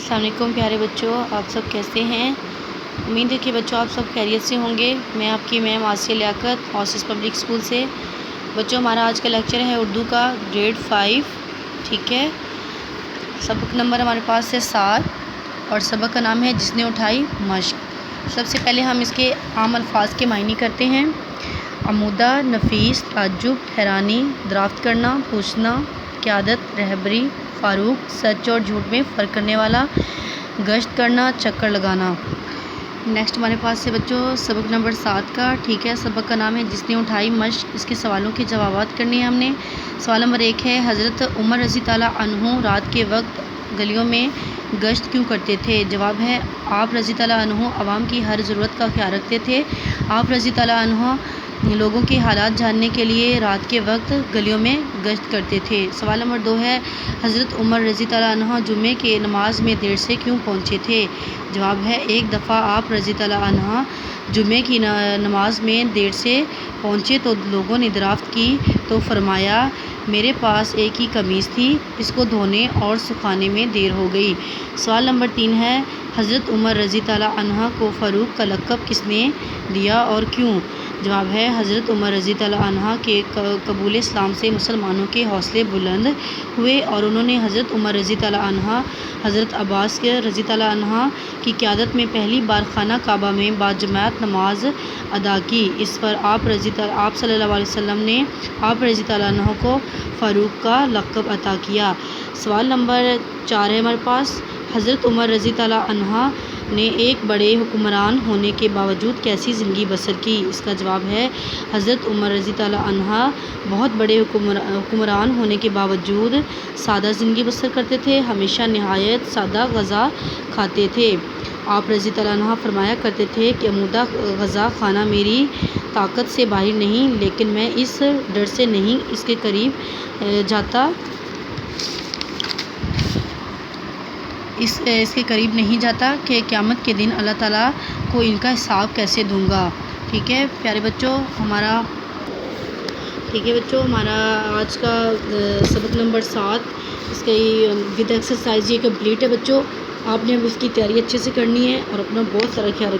السلام علیکم پیارے بچوں، آپ سب کیسے ہیں؟ امید ہے کہ بچوں آپ سب خیریت سے ہوں گے۔ میں آپ کی میم آسیہ لیاقت اوسیس پبلک اسکول سے۔ بچوں ہمارا آج کا لیکچر ہے اردو کا گریڈ 5، ٹھیک ہے۔ سبق نمبر ہمارے پاس ہے 7 اور سبق کا نام ہے جس نے اٹھائی مشق۔ سب سے پہلے ہم اس کے عام الفاظ کے معنی کرتے ہیں۔ عمودہ، نفیس، تعجب، حیرانی، دریافت کرنا، پوچھنا، قیادت، رہبری، فاروق، سچ اور جھوٹ میں فرق کرنے والا، گشت کرنا، چکر لگانا۔ نیکسٹ ہمارے پاس ہے بچوں سبق نمبر 7 کا، ٹھیک ہے۔ سبق کا نام ہے جس نے اٹھائی مشق۔ اس کے سوالوں کے جوابات کرنے ہیں ہم نے۔ سوال نمبر 1 ہے، حضرت عمر رضی تعالیٰ عنہ رات کے وقت گلیوں میں گشت کیوں کرتے تھے؟ جواب ہے، آپ رضی تعالیٰ عنہ عوام کی ہر ضرورت کا خیال رکھتے تھے۔ آپ رضی تعالیٰ عنہ لوگوں کے حالات جاننے کے لیے رات کے وقت گلیوں میں گشت کرتے تھے۔ سوال نمبر 2 ہے، حضرت عمر رضی تعالیٰ عنہ جمعے کے نماز میں دیر سے کیوں پہنچے تھے؟ جواب ہے، ایک دفعہ آپ رضی تعالیٰ عنہ جمعے کی نماز میں دیر سے پہنچے تو لوگوں نے دریافت کی تو فرمایا، میرے پاس ایک ہی قمیص تھی، اس کو دھونے اور سکھانے میں دیر ہو گئی۔ سوال نمبر 3 ہے، حضرت عمر رضی تعالیٰ عنہ کو فاروق کا لقب کس نے دیا اور کیوں؟ جواب ہے، حضرت عمر رضی تعالیٰ عنہ کے قبول اسلام سے مسلمانوں کے حوصلے بلند ہوئے اور انہوں نے حضرت عمر رضی تعالیٰ عنہ، حضرت عباس رضی تعالیٰ عنہ کی قیادت میں پہلی بار خانہ کعبہ میں باجماعت نماز ادا کی۔ اس پر آپ صلی اللہ علیہ وسلم نے آپ رضی تعالیٰ عنہ کو فاروق کا لقب عطا کیا۔ سوال نمبر 4 ہے ہمارے پاس، حضرت عمر رضی تعالیٰ عنہ نے ایک بڑے حکمران ہونے کے باوجود کیسی زندگی بسر کی؟ اس کا جواب ہے، حضرت عمر رضی تعالیٰ عنہ بہت بڑے حکمران ہونے کے باوجود سادہ زندگی بسر کرتے تھے، ہمیشہ نہایت سادہ غذا کھاتے تھے۔ آپ رضی تعالیٰ عنہ فرمایا کرتے تھے کہ عمودہ غذا کھانا میری طاقت سے باہر نہیں، لیکن میں اس ڈر سے نہیں اس کے قریب نہیں جاتا کہ قیامت کے دن اللہ تعالیٰ کو ان کا حساب کیسے دوں گا۔ ٹھیک ہے پیارے بچوں، ہمارا آج کا سبق نمبر 7 اس کا ود ایکسرسائز یہ کمپلیٹ ہے بچوں۔ آپ نے اب اس کی تیاری اچھے سے کرنی ہے اور اپنا بہت سارا خیال رکھیں۔